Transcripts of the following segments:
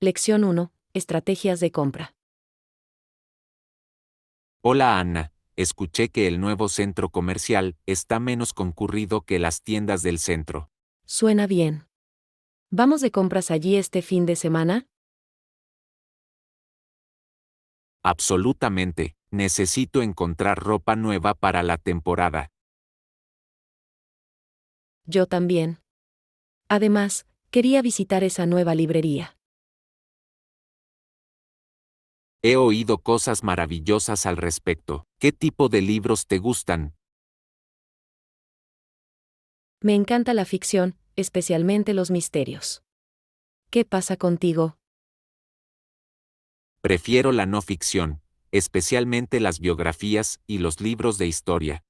Lección 1. Estrategias de compra. Hola Ana, escuché que el nuevo centro comercial está menos concurrido que las tiendas del centro. Suena bien. ¿Vamos de compras allí este fin de semana? Absolutamente, necesito encontrar ropa nueva para la temporada. Yo también. Además, quería visitar esa nueva librería. He oído cosas maravillosas al respecto. ¿Qué tipo de libros te gustan? Me encanta la ficción, especialmente los misterios. ¿Qué pasa contigo? Prefiero la no ficción, especialmente las biografías y los libros de historia.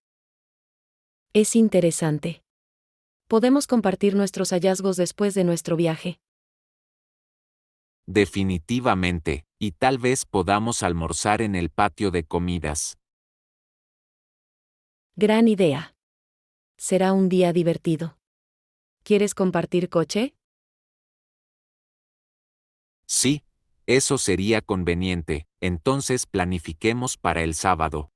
Es interesante. Podemos compartir nuestros hallazgos después de nuestro viaje. Definitivamente, y tal vez podamos almorzar en el patio de comidas. Gran idea. Será un día divertido. ¿Quieres compartir coche? Sí, eso sería conveniente, entonces planifiquemos para el sábado.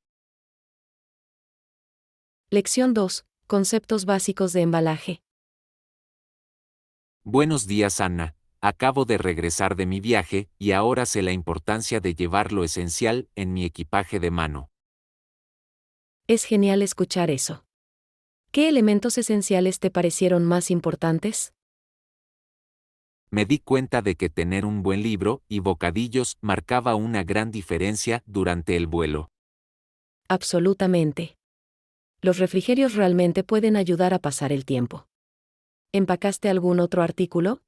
Lección 2. Conceptos básicos de embalaje. Buenos días Ana, acabo de regresar de mi viaje y ahora sé la importancia de llevar lo esencial en mi equipaje de mano. Es genial escuchar eso. ¿Qué elementos esenciales te parecieron más importantes? Me di cuenta de que tener un buen libro y bocadillos marcaba una gran diferencia durante el vuelo. Absolutamente. Los refrigerios realmente pueden ayudar a pasar el tiempo. ¿Empacaste algún otro artículo?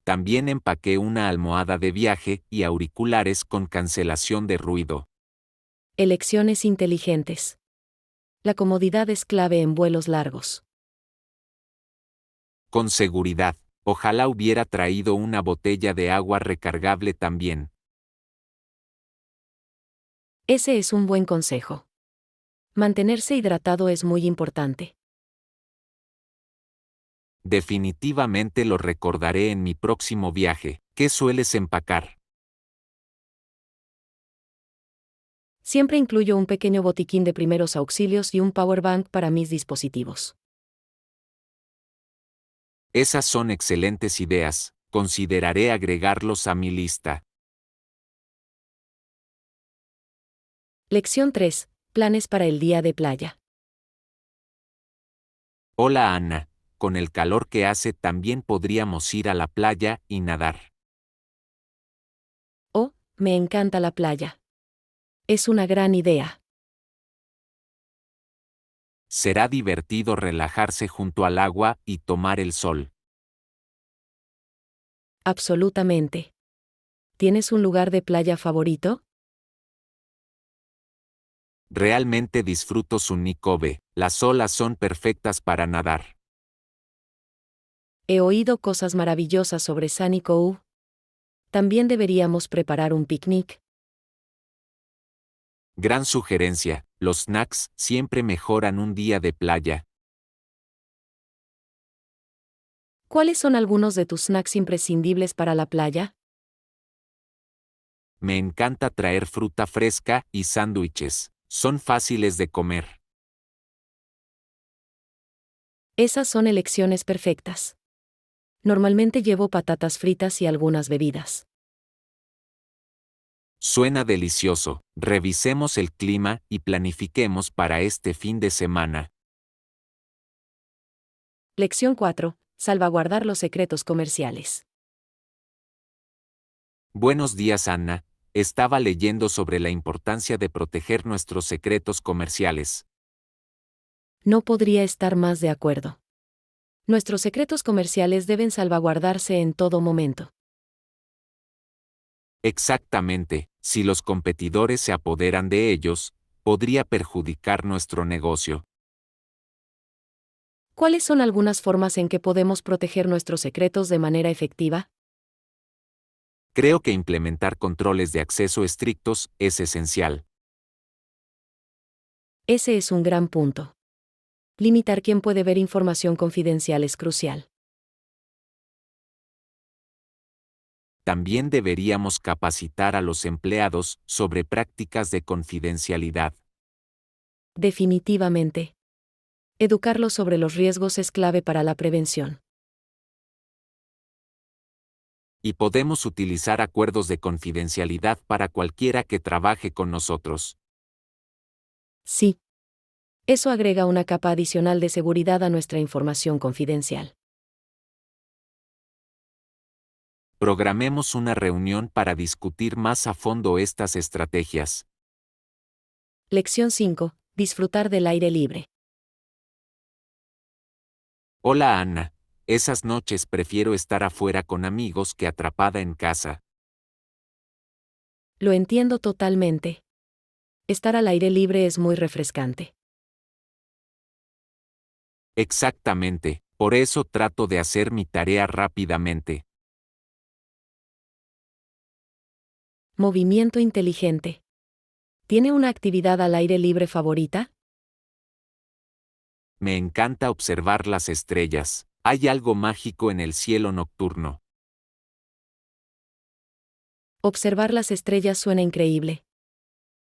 También empaqué una almohada de viaje y auriculares con cancelación de ruido. Elecciones inteligentes. La comodidad es clave en vuelos largos. Con seguridad, ojalá hubiera traído una botella de agua recargable también. Ese es un buen consejo. Mantenerse hidratado es muy importante. Definitivamente lo recordaré en mi próximo viaje. ¿Qué sueles empacar? Siempre incluyo un pequeño botiquín de primeros auxilios y un power bank para mis dispositivos. Esas son excelentes ideas, consideraré agregarlos a mi lista. Lección 3. Planes para el día de playa. Hola Ana, con el calor que hace también podríamos ir a la playa y nadar. Oh, me encanta la playa. Es una gran idea. Será divertido relajarse junto al agua y tomar el sol. Absolutamente. ¿Tienes un lugar de playa favorito? Realmente disfruto Sunny Cove, las olas son perfectas para nadar. He oído cosas maravillosas sobre Sunny Cove. También deberíamos preparar un picnic. Gran sugerencia, los snacks siempre mejoran un día de playa. ¿Cuáles son algunos de tus snacks imprescindibles para la playa? Me encanta traer fruta fresca y sándwiches, son fáciles de comer. Esas son elecciones perfectas. Normalmente llevo patatas fritas y algunas bebidas. Suena delicioso, revisemos el clima y planifiquemos para este fin de semana. Lección 4. Salvaguardar los secretos comerciales. Buenos días Anna, estaba leyendo sobre la importancia de proteger nuestros secretos comerciales. No podría estar más de acuerdo. Nuestros secretos comerciales deben salvaguardarse en todo momento. Exactamente, si los competidores se apoderan de ellos, podría perjudicar nuestro negocio. ¿Cuáles son algunas formas en que podemos proteger nuestros secretos de manera efectiva? Creo que implementar controles de acceso estrictos es esencial. Ese es un gran punto. Limitar quién puede ver información confidencial es crucial. También deberíamos capacitar a los empleados sobre prácticas de confidencialidad. Definitivamente. Educarlos sobre los riesgos es clave para la prevención. Y podemos utilizar acuerdos de confidencialidad para cualquiera que trabaje con nosotros. Sí. Eso agrega una capa adicional de seguridad a nuestra información confidencial. Programemos una reunión para discutir más a fondo estas estrategias. Lección 5. Disfrutar del aire libre. Hola Ana, esas noches prefiero estar afuera con amigos que atrapada en casa. Lo entiendo totalmente. Estar al aire libre es muy refrescante. Exactamente, por eso trato de hacer mi tarea rápidamente. Movimiento inteligente. ¿Tiene una actividad al aire libre favorita? Me encanta observar las estrellas. Hay algo mágico en el cielo nocturno. Observar las estrellas suena increíble.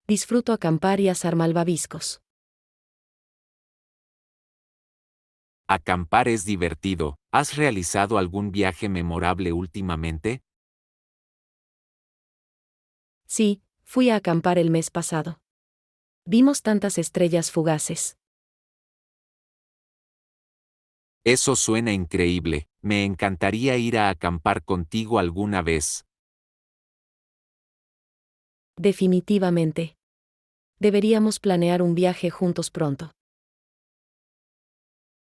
Disfruto acampar y asar malvaviscos. Acampar es divertido. ¿Has realizado algún viaje memorable últimamente? Sí, fui a acampar el mes pasado. Vimos tantas estrellas fugaces. Eso suena increíble. Me encantaría ir a acampar contigo alguna vez. Definitivamente. Deberíamos planear un viaje juntos pronto.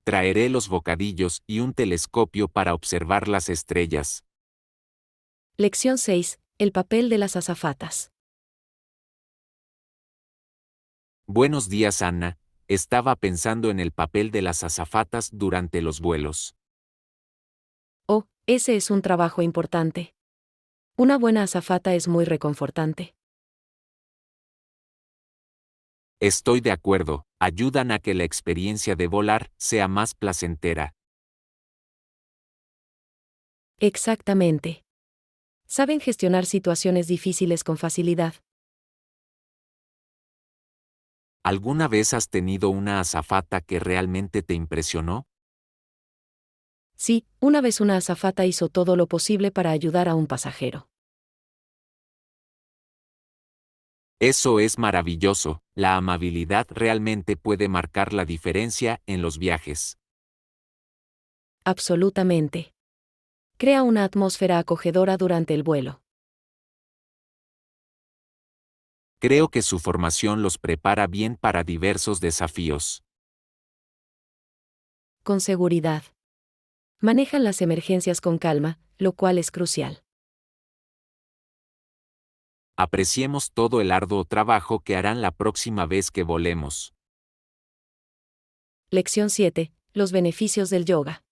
Traeré los bocadillos y un telescopio para observar las estrellas. Lección 6. El papel de las azafatas. Buenos días, Ana. Estaba pensando en el papel de las azafatas durante los vuelos. Oh, ese es un trabajo importante. Una buena azafata es muy reconfortante. Estoy de acuerdo, ayudan a que la experiencia de volar sea más placentera. Exactamente. Saben gestionar situaciones difíciles con facilidad. ¿Alguna vez has tenido una azafata que realmente te impresionó? Sí, una vez una azafata hizo todo lo posible para ayudar a un pasajero. Eso es maravilloso, la amabilidad realmente puede marcar la diferencia en los viajes. Absolutamente. Crea una atmósfera acogedora durante el vuelo. Creo que su formación los prepara bien para diversos desafíos. Con seguridad. Manejan las emergencias con calma, lo cual es crucial. Apreciemos todo el arduo trabajo que harán la próxima vez que volemos. Lección 7. Los beneficios del yoga.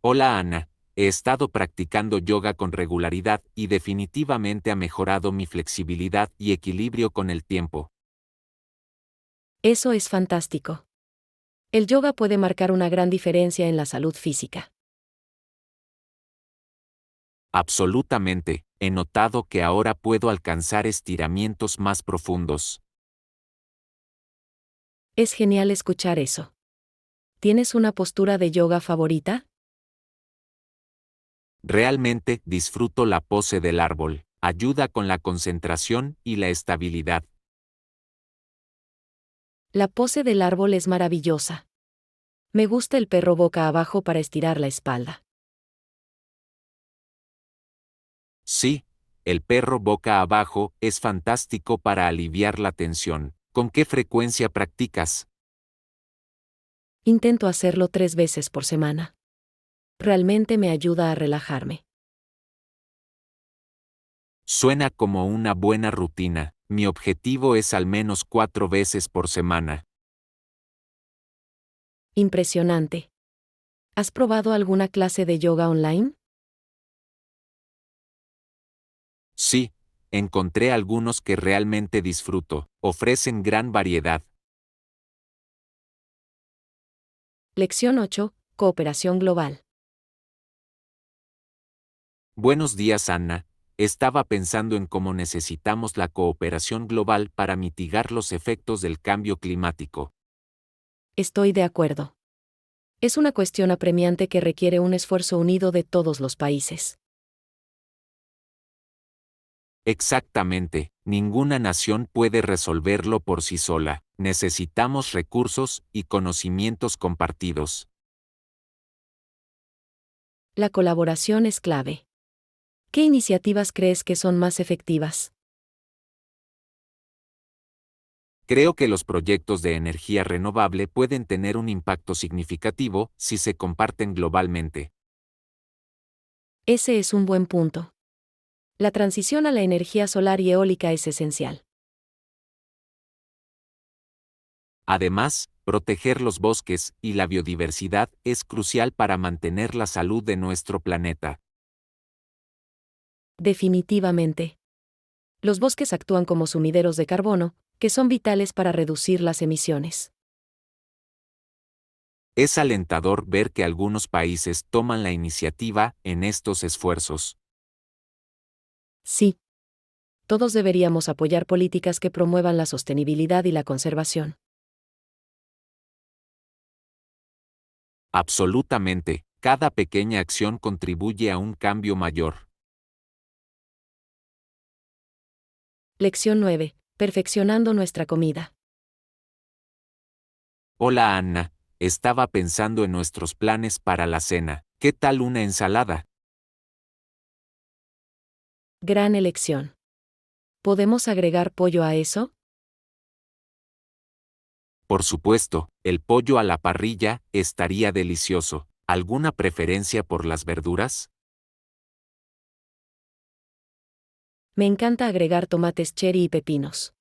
Hola Ana, he estado practicando yoga con regularidad y definitivamente ha mejorado mi flexibilidad y equilibrio con el tiempo. Eso es fantástico. El yoga puede marcar una gran diferencia en la salud física. Absolutamente, he notado que ahora puedo alcanzar estiramientos más profundos. Es genial escuchar eso. ¿Tienes una postura de yoga favorita? Realmente disfruto la pose del árbol, ayuda con la concentración y la estabilidad. La pose del árbol es maravillosa. Me gusta el perro boca abajo para estirar la espalda. Sí, el perro boca abajo es fantástico para aliviar la tensión. ¿Con qué frecuencia practicas? Intento hacerlo 3 veces por semana. Realmente me ayuda a relajarme. Suena como una buena rutina. Mi objetivo es al menos 4 veces por semana. Impresionante. ¿Has probado alguna clase de yoga online? Sí, encontré algunos que realmente disfruto. Ofrecen gran variedad. Lección 8. Cooperación global. Buenos días, Anna. Estaba pensando en cómo necesitamos la cooperación global para mitigar los efectos del cambio climático. Estoy de acuerdo. Es una cuestión apremiante que requiere un esfuerzo unido de todos los países. Exactamente, ninguna nación puede resolverlo por sí sola. Necesitamos recursos y conocimientos compartidos. La colaboración es clave. ¿Qué iniciativas crees que son más efectivas? Creo que los proyectos de energía renovable pueden tener un impacto significativo si se comparten globalmente. Ese es un buen punto. La transición a la energía solar y eólica es esencial. Además, proteger los bosques y la biodiversidad es crucial para mantener la salud de nuestro planeta. Definitivamente. Los bosques actúan como sumideros de carbono, que son vitales para reducir las emisiones. Es alentador ver que algunos países toman la iniciativa en estos esfuerzos. Sí. Todos deberíamos apoyar políticas que promuevan la sostenibilidad y la conservación. Absolutamente, cada pequeña acción contribuye a un cambio mayor. Lección 9. Perfeccionando nuestra comida. Hola Anna, estaba pensando en nuestros planes para la cena. ¿Qué tal una ensalada? Gran elección. ¿Podemos agregar pollo a eso? Por supuesto, el pollo a la parrilla estaría delicioso. ¿Alguna preferencia por las verduras? Me encanta agregar tomates cherry y pepinos.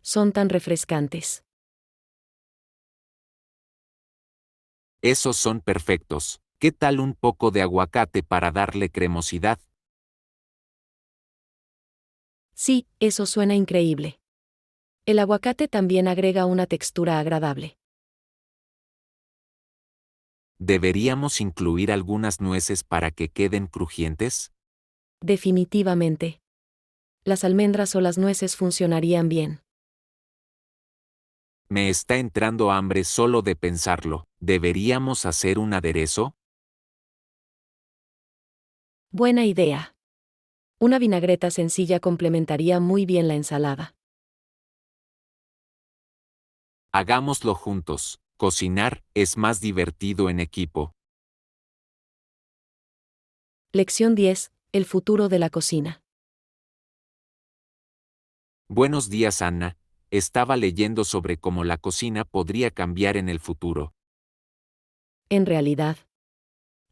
Son tan refrescantes. Esos son perfectos. ¿Qué tal un poco de aguacate para darle cremosidad? Sí, eso suena increíble. El aguacate también agrega una textura agradable. ¿Deberíamos incluir algunas nueces para que queden crujientes? Definitivamente. Las almendras o las nueces funcionarían bien. Me está entrando hambre solo de pensarlo. ¿Deberíamos hacer un aderezo? Buena idea. Una vinagreta sencilla complementaría muy bien la ensalada. Hagámoslo juntos. Cocinar es más divertido en equipo. Lección 10. El futuro de la cocina. Buenos días, Anna. Estaba leyendo sobre cómo la cocina podría cambiar en el futuro. En realidad,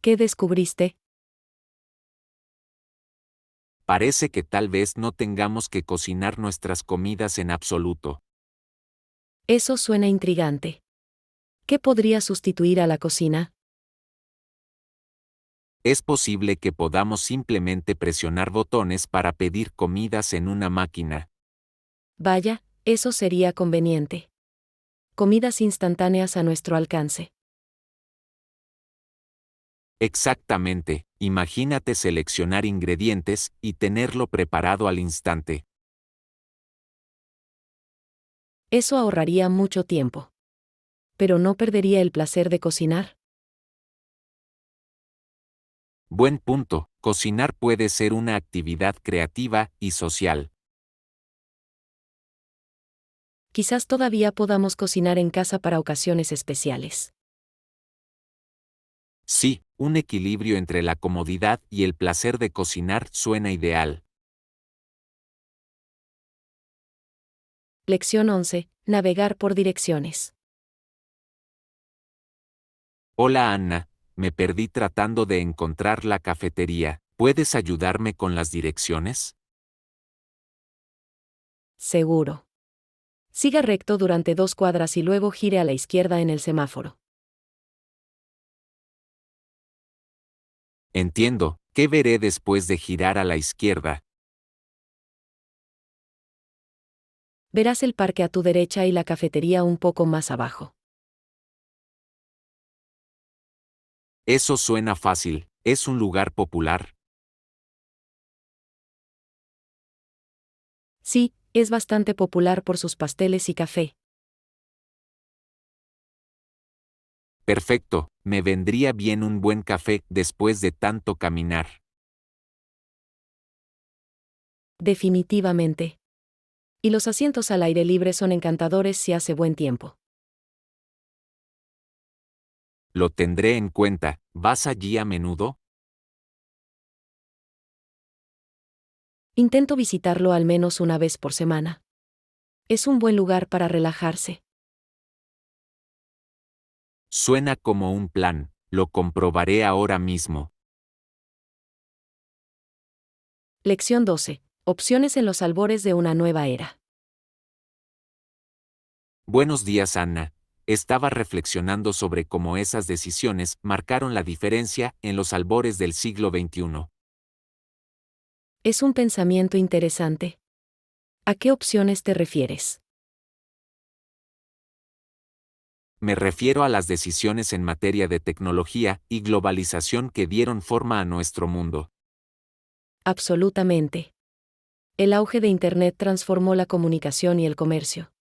¿qué descubriste? Parece que tal vez no tengamos que cocinar nuestras comidas en absoluto. Eso suena intrigante. ¿Qué podría sustituir a la cocina? Es posible que podamos simplemente presionar botones para pedir comidas en una máquina. Vaya, eso sería conveniente. Comidas instantáneas a nuestro alcance. Exactamente, imagínate seleccionar ingredientes y tenerlo preparado al instante. Eso ahorraría mucho tiempo. Pero no perdería el placer de cocinar. Buen punto, cocinar puede ser una actividad creativa y social. Quizás todavía podamos cocinar en casa para ocasiones especiales. Sí, un equilibrio entre la comodidad y el placer de cocinar suena ideal. Lección 11. Navegar por direcciones. Hola Anna, me perdí tratando de encontrar la cafetería. ¿Puedes ayudarme con las direcciones? Seguro. Siga recto durante 2 cuadras y luego gire a la izquierda en el semáforo. Entiendo, ¿qué veré después de girar a la izquierda? Verás el parque a tu derecha y la cafetería un poco más abajo. Eso suena fácil, ¿es un lugar popular? Sí, es bastante popular por sus pasteles y café. Perfecto, me vendría bien un buen café después de tanto caminar. Definitivamente. Y los asientos al aire libre son encantadores si hace buen tiempo. Lo tendré en cuenta. ¿Vas allí a menudo? Intento visitarlo al menos una vez por semana. Es un buen lugar para relajarse. Suena como un plan. Lo comprobaré ahora mismo. Lección 12. Opciones en los albores de una nueva era. Buenos días, Anna. Estaba reflexionando sobre cómo esas decisiones marcaron la diferencia en los albores del siglo XXI. Es un pensamiento interesante. ¿A qué opciones te refieres? Me refiero a las decisiones en materia de tecnología y globalización que dieron forma a nuestro mundo. Absolutamente. El auge de Internet transformó la comunicación y el comercio.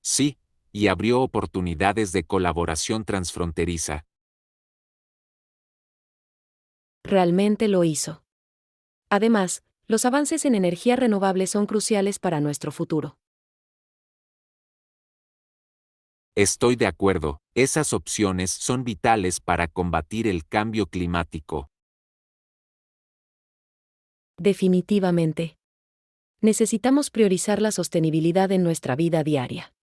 Sí, y abrió oportunidades de colaboración transfronteriza. Realmente lo hizo. Además, los avances en energía renovable son cruciales para nuestro futuro. Estoy de acuerdo, esas opciones son vitales para combatir el cambio climático. Definitivamente. Necesitamos priorizar la sostenibilidad en nuestra vida diaria.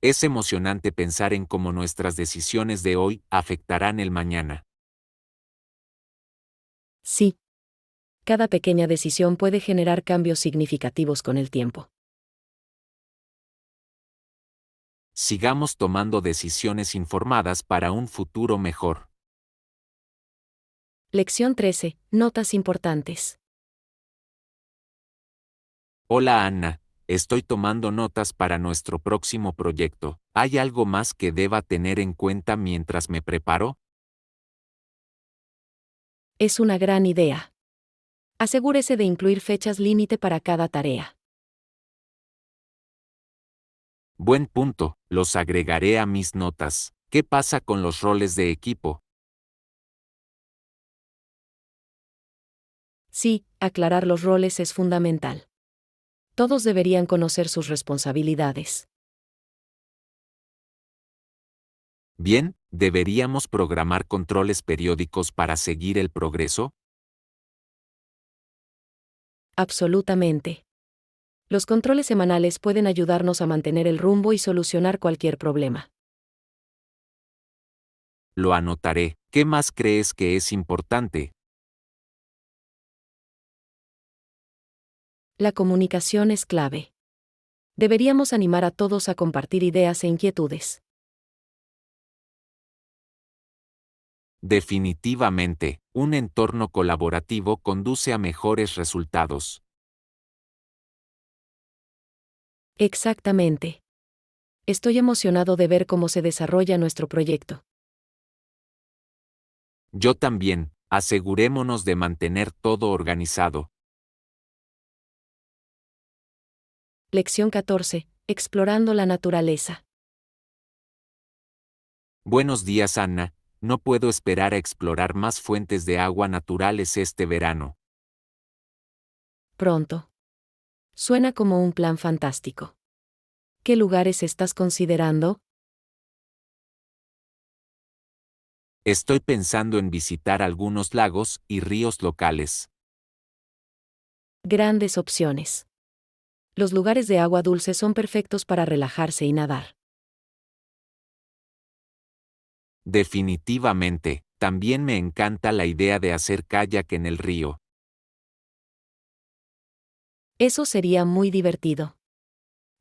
Es emocionante pensar en cómo nuestras decisiones de hoy afectarán el mañana. Sí. Cada pequeña decisión puede generar cambios significativos con el tiempo. Sigamos tomando decisiones informadas para un futuro mejor. Lección 13. Notas importantes. Hola Anna, estoy tomando notas para nuestro próximo proyecto. ¿Hay algo más que deba tener en cuenta mientras me preparo? Es una gran idea. Asegúrese de incluir fechas límite para cada tarea. Buen punto, los agregaré a mis notas. ¿Qué pasa con los roles de equipo? Sí, aclarar los roles es fundamental. Todos deberían conocer sus responsabilidades. Bien, ¿deberíamos programar controles periódicos para seguir el progreso? Absolutamente. Los controles semanales pueden ayudarnos a mantener el rumbo y solucionar cualquier problema. Lo anotaré. ¿Qué más crees que es importante? La comunicación es clave. Deberíamos animar a todos a compartir ideas e inquietudes. Definitivamente, un entorno colaborativo conduce a mejores resultados. Exactamente. Estoy emocionado de ver cómo se desarrolla nuestro proyecto. Yo también, asegurémonos de mantener todo organizado. Lección 14. Explorando la naturaleza. Buenos días, Anna. No puedo esperar a explorar más fuentes de agua naturales este verano. Pronto. Suena como un plan fantástico. ¿Qué lugares estás considerando? Estoy pensando en visitar algunos lagos y ríos locales. Grandes opciones. Los lugares de agua dulce son perfectos para relajarse y nadar. Definitivamente, también me encanta la idea de hacer kayak en el río. Eso sería muy divertido.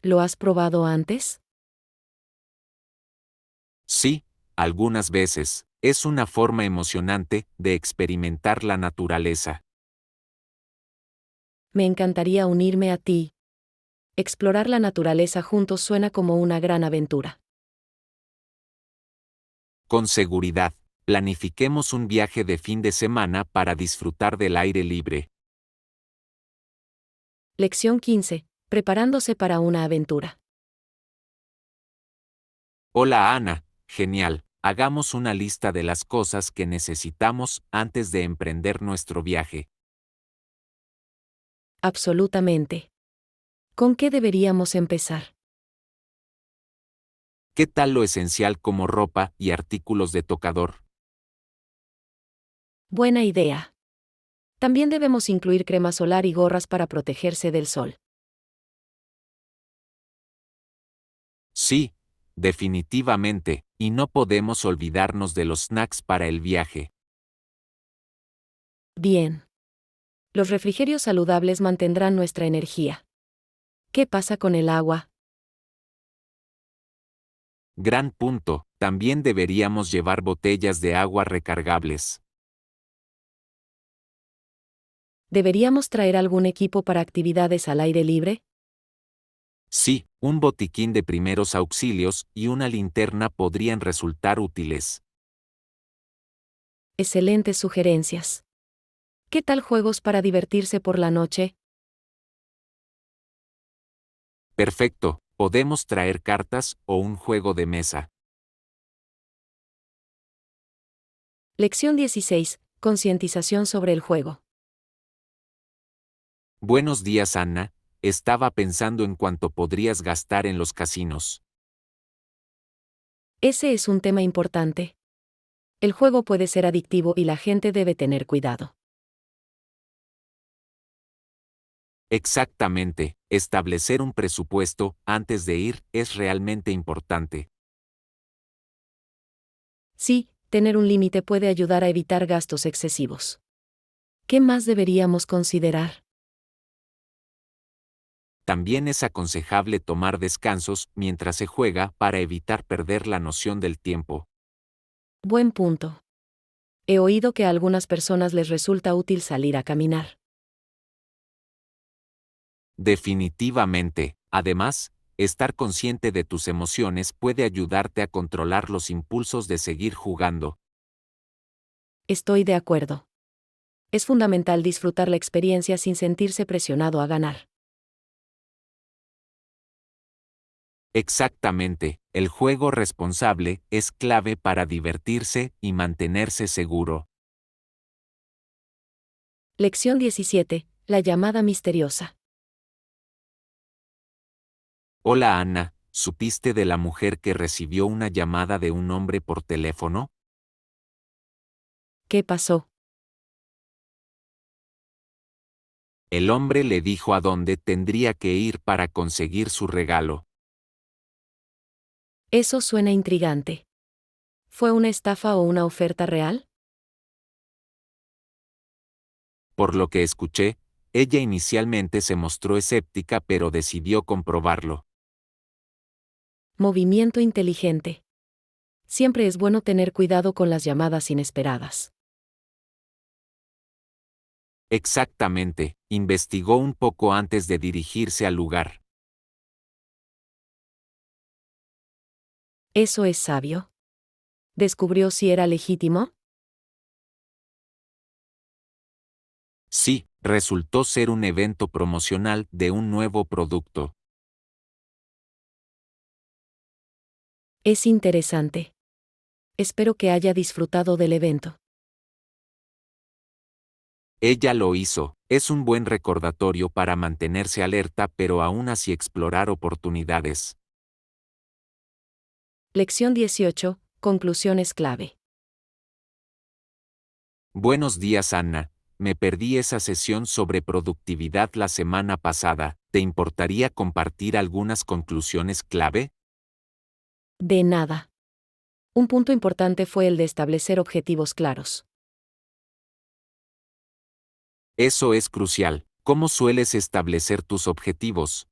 ¿Lo has probado antes? Sí, algunas veces, es una forma emocionante de experimentar la naturaleza. Me encantaría unirme a ti. Explorar la naturaleza juntos suena como una gran aventura. Con seguridad, Planifiquemos un viaje de fin de semana para disfrutar del aire libre. Lección 15. Preparándose para una aventura. Hola Ana, genial. Hagamos una lista de las cosas que necesitamos antes de emprender nuestro viaje. Absolutamente. ¿Con qué deberíamos empezar? ¿Qué tal lo esencial como ropa y artículos de tocador? Buena idea. También debemos incluir crema solar y gorras para protegerse del sol. Sí, definitivamente, y no podemos olvidarnos de los snacks para el viaje. Bien. Los refrigerios saludables mantendrán nuestra energía. ¿Qué pasa con el agua? Gran punto, también deberíamos llevar botellas de agua recargables. ¿Deberíamos traer algún equipo para actividades al aire libre? Sí, un botiquín de primeros auxilios y una linterna podrían resultar útiles. Excelentes sugerencias. ¿Qué tal juegos para divertirse por la noche? Perfecto, podemos traer cartas o un juego de mesa. Lección 16. Concientización sobre el juego. Buenos días Anna, estaba pensando en cuánto podrías gastar en los casinos. Ese es un tema importante. El juego puede ser adictivo y la gente debe tener cuidado. Exactamente, establecer un presupuesto antes de ir es realmente importante. Sí, tener un límite puede ayudar a evitar gastos excesivos. ¿Qué más deberíamos considerar? También es aconsejable tomar descansos mientras se juega para evitar perder la noción del tiempo. Buen punto. He oído que a algunas personas les resulta útil salir a caminar. Definitivamente, además, estar consciente de tus emociones puede ayudarte a controlar los impulsos de seguir jugando. Estoy de acuerdo. Es fundamental disfrutar la experiencia sin sentirse presionado a ganar. Exactamente, el juego responsable es clave para divertirse y mantenerse seguro. Lección 17. La llamada misteriosa. Hola Ana, ¿supiste de la mujer que recibió una llamada de un hombre por teléfono? ¿Qué pasó? El hombre le dijo a dónde tendría que ir para conseguir su regalo. Eso suena intrigante. ¿Fue una estafa o una oferta real? Por lo que escuché, ella inicialmente se mostró escéptica pero decidió comprobarlo. Movimiento inteligente. Siempre es bueno tener cuidado con las llamadas inesperadas. Exactamente, investigó un poco antes de dirigirse al lugar. ¿Eso es sabio? ¿Descubrió si era legítimo? Sí, resultó ser un evento promocional de un nuevo producto. Es interesante. Espero que haya disfrutado del evento. Ella lo hizo, es un buen recordatorio para mantenerse alerta pero aún así explorar oportunidades. Lección 18. Conclusiones clave. Buenos días Anna, me perdí esa sesión sobre productividad la semana pasada, ¿te importaría compartir algunas conclusiones clave? De nada. Un punto importante fue el de establecer objetivos claros. Eso es crucial, ¿cómo sueles establecer tus objetivos?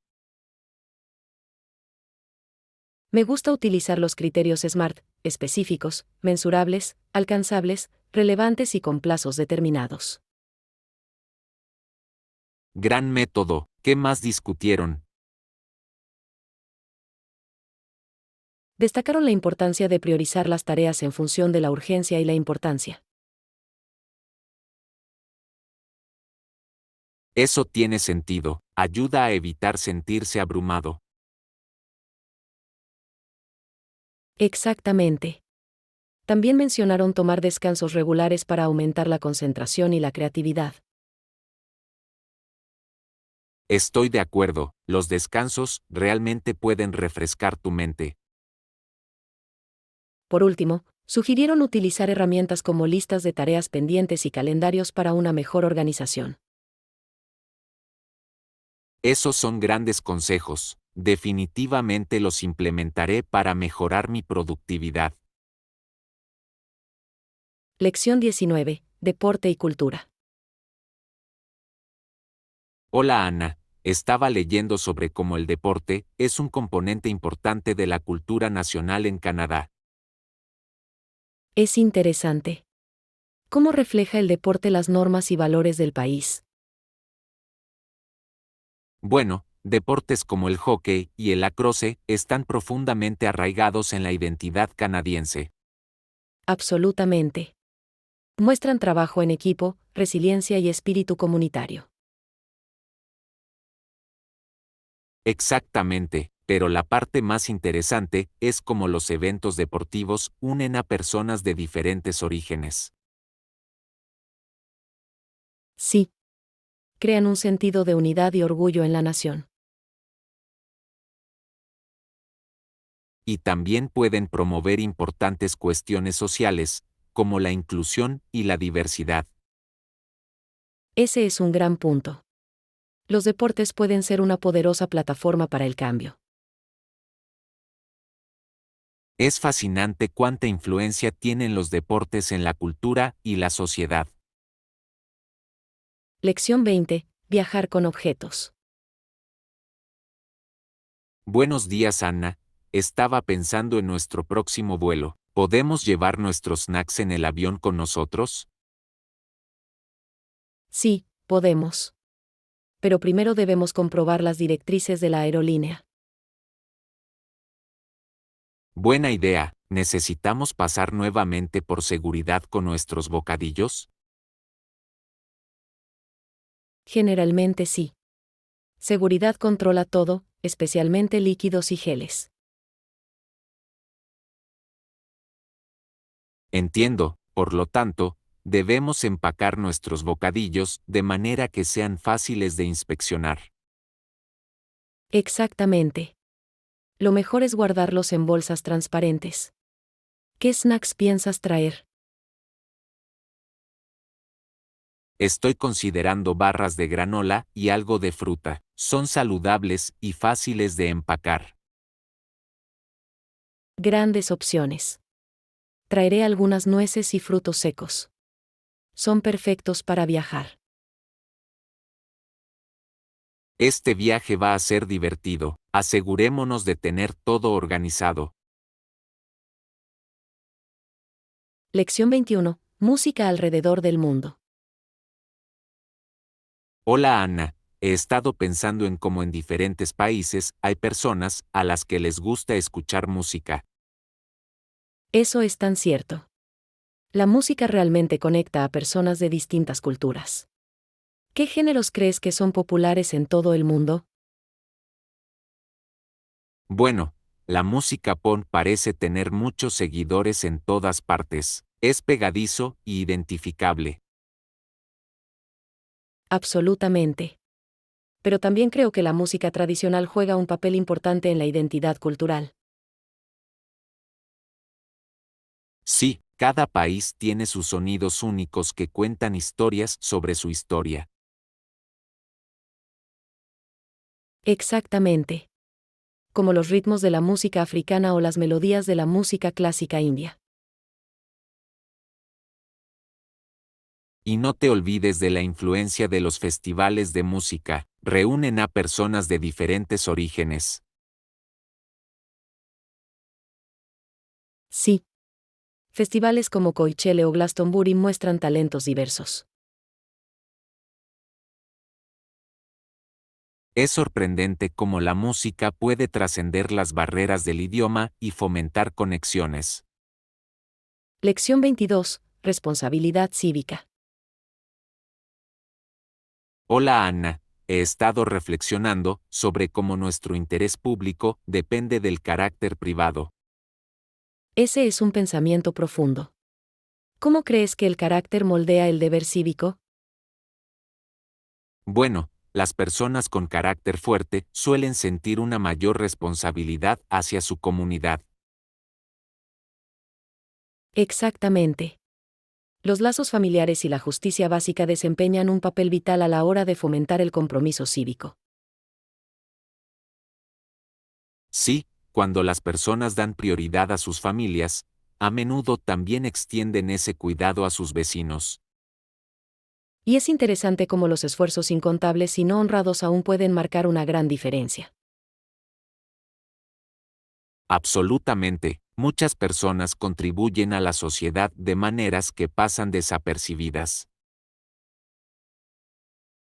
Me gusta utilizar los criterios SMART, específicos, mensurables, alcanzables, relevantes y con plazos determinados. Gran método, ¿qué más discutieron? Destacaron la importancia de priorizar las tareas en función de la urgencia y la importancia. Eso tiene sentido, ayuda a evitar sentirse abrumado. Exactamente. También mencionaron tomar descansos regulares para aumentar la concentración y la creatividad. Estoy de acuerdo, los descansos realmente pueden refrescar tu mente. Por último, sugirieron utilizar herramientas como listas de tareas pendientes y calendarios para una mejor organización. Esos son grandes consejos, definitivamente los implementaré para mejorar mi productividad. Lección 19. Deporte y cultura. Hola Ana, estaba leyendo sobre cómo el deporte es un componente importante de la cultura nacional en Canadá. Es interesante. ¿Cómo refleja el deporte las normas y valores del país? Bueno, deportes como el hockey y el lacrosse están profundamente arraigados en la identidad canadiense. Absolutamente. Muestran trabajo en equipo, resiliencia y espíritu comunitario. Exactamente, pero la parte más interesante es cómo los eventos deportivos unen a personas de diferentes orígenes. Sí. Crean un sentido de unidad y orgullo en la nación. Y también pueden promover importantes cuestiones sociales, como la inclusión y la diversidad. Ese es un gran punto. Los deportes pueden ser una poderosa plataforma para el cambio. Es fascinante cuánta influencia tienen los deportes en la cultura y la sociedad. Lección 20. Viajar con objetos. Buenos días, Anna. Estaba pensando en nuestro próximo vuelo. ¿Podemos llevar nuestros snacks en el avión con nosotros? Sí, podemos. Pero primero debemos comprobar las directrices de la aerolínea. Buena idea. ¿Necesitamos pasar nuevamente por seguridad con nuestros bocadillos? Generalmente sí. Seguridad controla todo, especialmente líquidos y geles. Entiendo, por lo tanto, debemos empacar nuestros bocadillos de manera que sean fáciles de inspeccionar. Exactamente. Lo mejor es guardarlos en bolsas transparentes. ¿Qué snacks piensas traer? Estoy considerando barras de granola y algo de fruta. Son saludables y fáciles de empacar. Grandes opciones. Traeré algunas nueces y frutos secos. Son perfectos para viajar. Este viaje va a ser divertido. Asegurémonos de tener todo organizado. Lección 21. Música alrededor del mundo. Hola Ana, he estado pensando en cómo en diferentes países hay personas a las que les gusta escuchar música. Eso es tan cierto. La música realmente conecta a personas de distintas culturas. ¿Qué géneros crees que son populares en todo el mundo? Bueno, la música pop parece tener muchos seguidores en todas partes. Es pegadizo y identificable. Absolutamente. Pero también creo que la música tradicional juega un papel importante en la identidad cultural. Sí, cada país tiene sus sonidos únicos que cuentan historias sobre su historia. Exactamente. Como los ritmos de la música africana o las melodías de la música clásica india. Y no te olvides de la influencia de los festivales de música, reúnen a personas de diferentes orígenes. Sí. Festivales como Coachella o Glastonbury muestran talentos diversos. Es sorprendente cómo la música puede trascender las barreras del idioma y fomentar conexiones. Lección 22. Responsabilidad cívica. Hola Ana, he estado reflexionando sobre cómo nuestro interés público depende del carácter privado. Ese es un pensamiento profundo. ¿Cómo crees que el carácter moldea el deber cívico? Bueno, las personas con carácter fuerte suelen sentir una mayor responsabilidad hacia su comunidad. Exactamente. Los lazos familiares y la justicia básica desempeñan un papel vital a la hora de fomentar el compromiso cívico. Sí, cuando las personas dan prioridad a sus familias, a menudo también extienden ese cuidado a sus vecinos. Y es interesante cómo los esfuerzos incontables y no honrados aún pueden marcar una gran diferencia. Absolutamente, muchas personas contribuyen a la sociedad de maneras que pasan desapercibidas.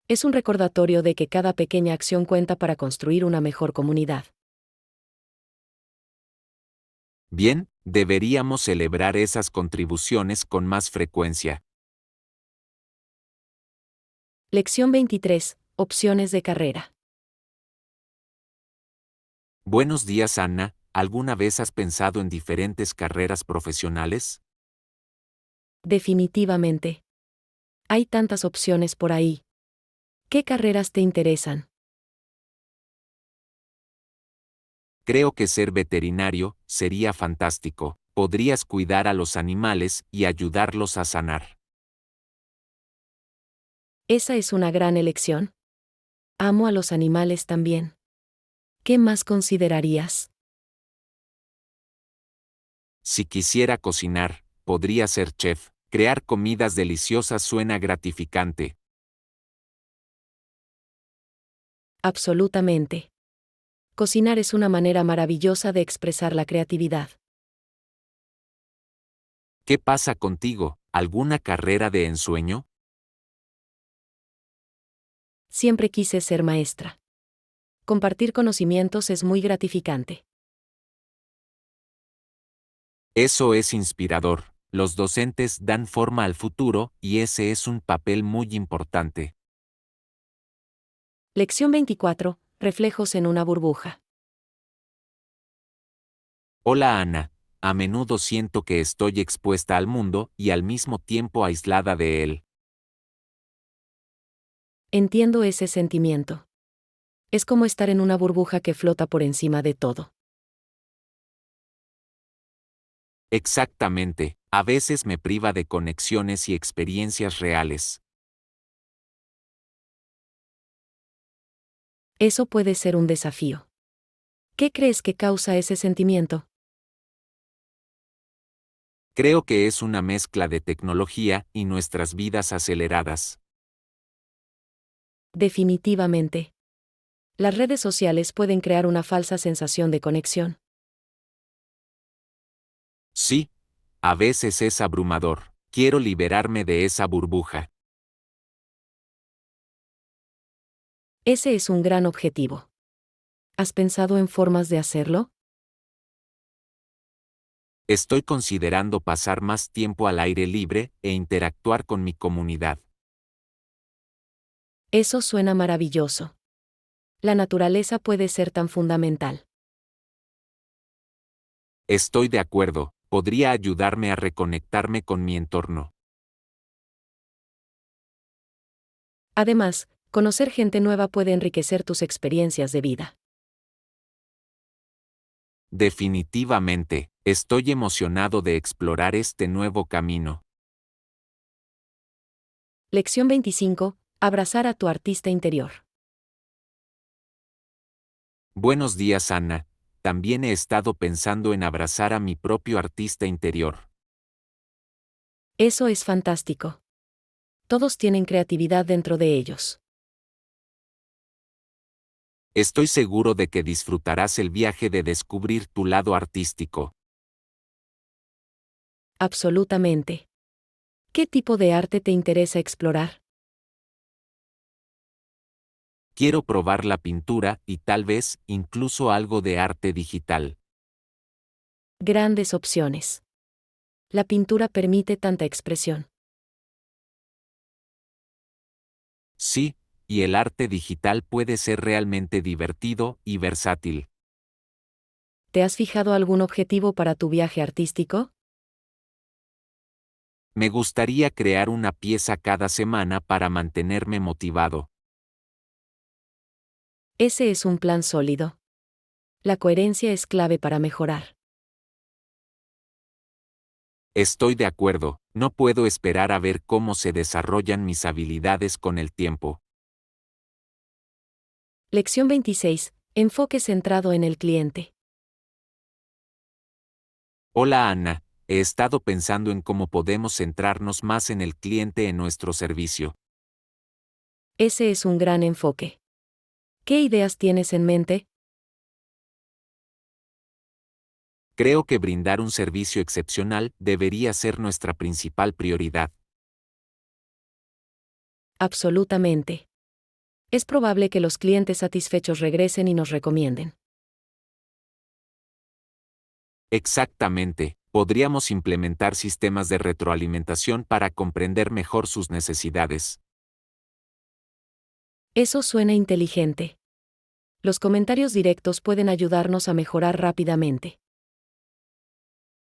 Es un recordatorio de que cada pequeña acción cuenta para construir una mejor comunidad. Bien, deberíamos celebrar esas contribuciones con más frecuencia. Lección 23. Opciones de carrera. Buenos días, Ana. ¿Alguna vez has pensado en diferentes carreras profesionales? Definitivamente. Hay tantas opciones por ahí. ¿Qué carreras te interesan? Creo que ser veterinario sería fantástico. Podrías cuidar a los animales y ayudarlos a sanar. Esa es una gran elección. Amo a los animales también. ¿Qué más considerarías? Si quisiera cocinar, podría ser chef. Crear comidas deliciosas suena gratificante. Absolutamente. Cocinar es una manera maravillosa de expresar la creatividad. ¿Qué pasa contigo? ¿Alguna carrera de ensueño? Siempre quise ser maestra. Compartir conocimientos es muy gratificante. Eso es inspirador. Los docentes dan forma al futuro y ese es un papel muy importante. Lección 24. Reflejos en una burbuja. Hola Ana, a menudo siento que estoy expuesta al mundo y al mismo tiempo aislada de él. Entiendo ese sentimiento. Es como estar en una burbuja que flota por encima de todo. Exactamente, a veces me priva de conexiones y experiencias reales. Eso puede ser un desafío. ¿Qué crees que causa ese sentimiento? Creo que es una mezcla de tecnología y nuestras vidas aceleradas. Definitivamente. Las redes sociales pueden crear una falsa sensación de conexión. Sí, a veces es abrumador. Quiero liberarme de esa burbuja. Ese es un gran objetivo. ¿Has pensado en formas de hacerlo? Estoy considerando pasar más tiempo al aire libre e interactuar con mi comunidad. Eso suena maravilloso. La naturaleza puede ser tan fundamental. Estoy de acuerdo, podría ayudarme a reconectarme con mi entorno. Además, conocer gente nueva puede enriquecer tus experiencias de vida. Definitivamente, estoy emocionado de explorar este nuevo camino. Lección 25. Abrazar a tu artista interior. Buenos días, Ana. También he estado pensando en abrazar a mi propio artista interior. Eso es fantástico. Todos tienen creatividad dentro de ellos. Estoy seguro de que disfrutarás el viaje de descubrir tu lado artístico. Absolutamente. ¿Qué tipo de arte te interesa explorar? Quiero probar la pintura y tal vez incluso algo de arte digital. Grandes opciones. La pintura permite tanta expresión. Sí, y el arte digital puede ser realmente divertido y versátil. ¿Te has fijado algún objetivo para tu viaje artístico? Me gustaría crear una pieza cada semana para mantenerme motivado. Ese es un plan sólido. La coherencia es clave para mejorar. Estoy de acuerdo, no puedo esperar a ver cómo se desarrollan mis habilidades con el tiempo. Lección 26. Enfoque centrado en el cliente. Hola Ana, he estado pensando en cómo podemos centrarnos más en el cliente en nuestro servicio. Ese es un gran enfoque. ¿Qué ideas tienes en mente? Creo que brindar un servicio excepcional debería ser nuestra principal prioridad. Absolutamente. Es probable que los clientes satisfechos regresen y nos recomienden. Exactamente, podríamos implementar sistemas de retroalimentación para comprender mejor sus necesidades. Eso suena inteligente. Los comentarios directos pueden ayudarnos a mejorar rápidamente.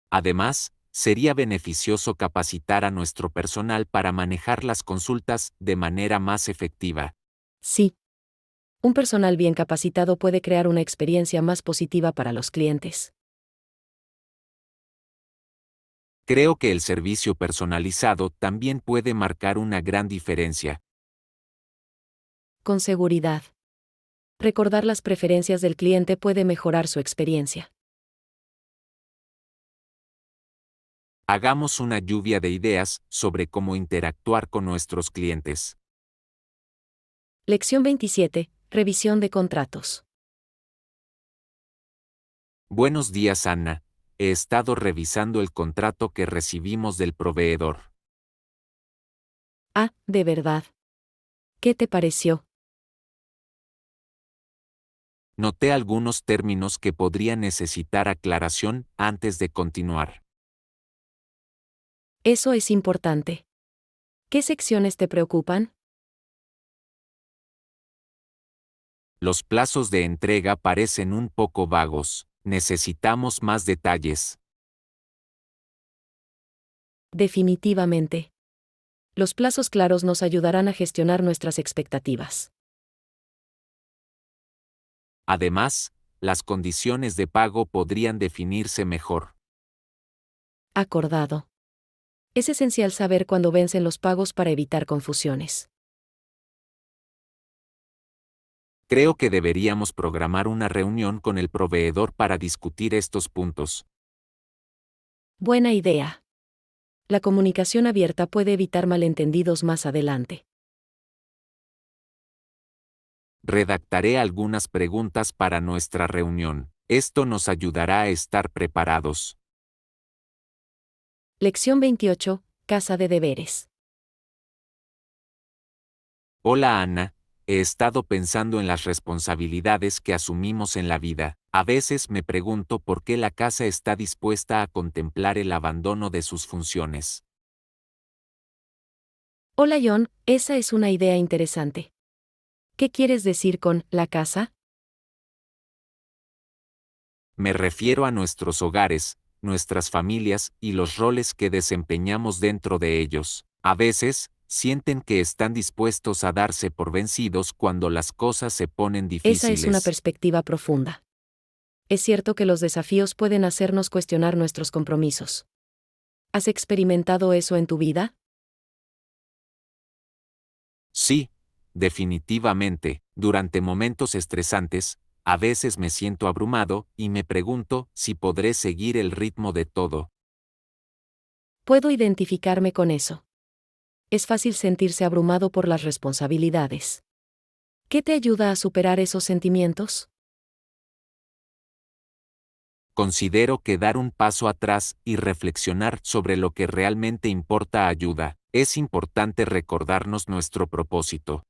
Además, sería beneficioso capacitar a nuestro personal para manejar las consultas de manera más efectiva. Sí. Un personal bien capacitado puede crear una experiencia más positiva para los clientes. Creo que el servicio personalizado también puede marcar una gran diferencia. Con seguridad. Recordar las preferencias del cliente puede mejorar su experiencia. Hagamos una lluvia de ideas sobre cómo interactuar con nuestros clientes. Lección 27. Revisión de contratos. Buenos días, Ana. He estado revisando el contrato que recibimos del proveedor. Ah, ¿de verdad? ¿Qué te pareció? Noté algunos términos que podrían necesitar aclaración antes de continuar. Eso es importante. ¿Qué secciones te preocupan? Los plazos de entrega parecen un poco vagos. Necesitamos más detalles. Definitivamente. Los plazos claros nos ayudarán a gestionar nuestras expectativas. Además, las condiciones de pago podrían definirse mejor. Acordado. Es esencial saber cuándo vencen los pagos para evitar confusiones. Creo que deberíamos programar una reunión con el proveedor para discutir estos puntos. Buena idea. La comunicación abierta puede evitar malentendidos más adelante. Redactaré algunas preguntas para nuestra reunión. Esto nos ayudará a estar preparados. Lección 28. Casa de deberes. Hola Ana, he estado pensando en las responsabilidades que asumimos en la vida. A veces me pregunto por qué la casa está dispuesta a contemplar el abandono de sus funciones. Hola John, esa es una idea interesante. ¿Qué quieres decir con la casa? Me refiero a nuestros hogares, nuestras familias y los roles que desempeñamos dentro de ellos. A veces, sienten que están dispuestos a darse por vencidos cuando las cosas se ponen Esa es una difíciles. perspectiva profunda. Es cierto que los desafíos pueden hacernos cuestionar nuestros compromisos. ¿Has experimentado eso en tu vida? Sí, definitivamente, durante momentos estresantes, a veces me siento abrumado y me pregunto si podré seguir el ritmo de todo. Puedo identificarme con eso. Es fácil sentirse abrumado por las responsabilidades. ¿Qué te ayuda a superar esos sentimientos? Considero que dar un paso atrás y reflexionar sobre lo que realmente importa ayuda. Es importante recordarnos nuestro propósito.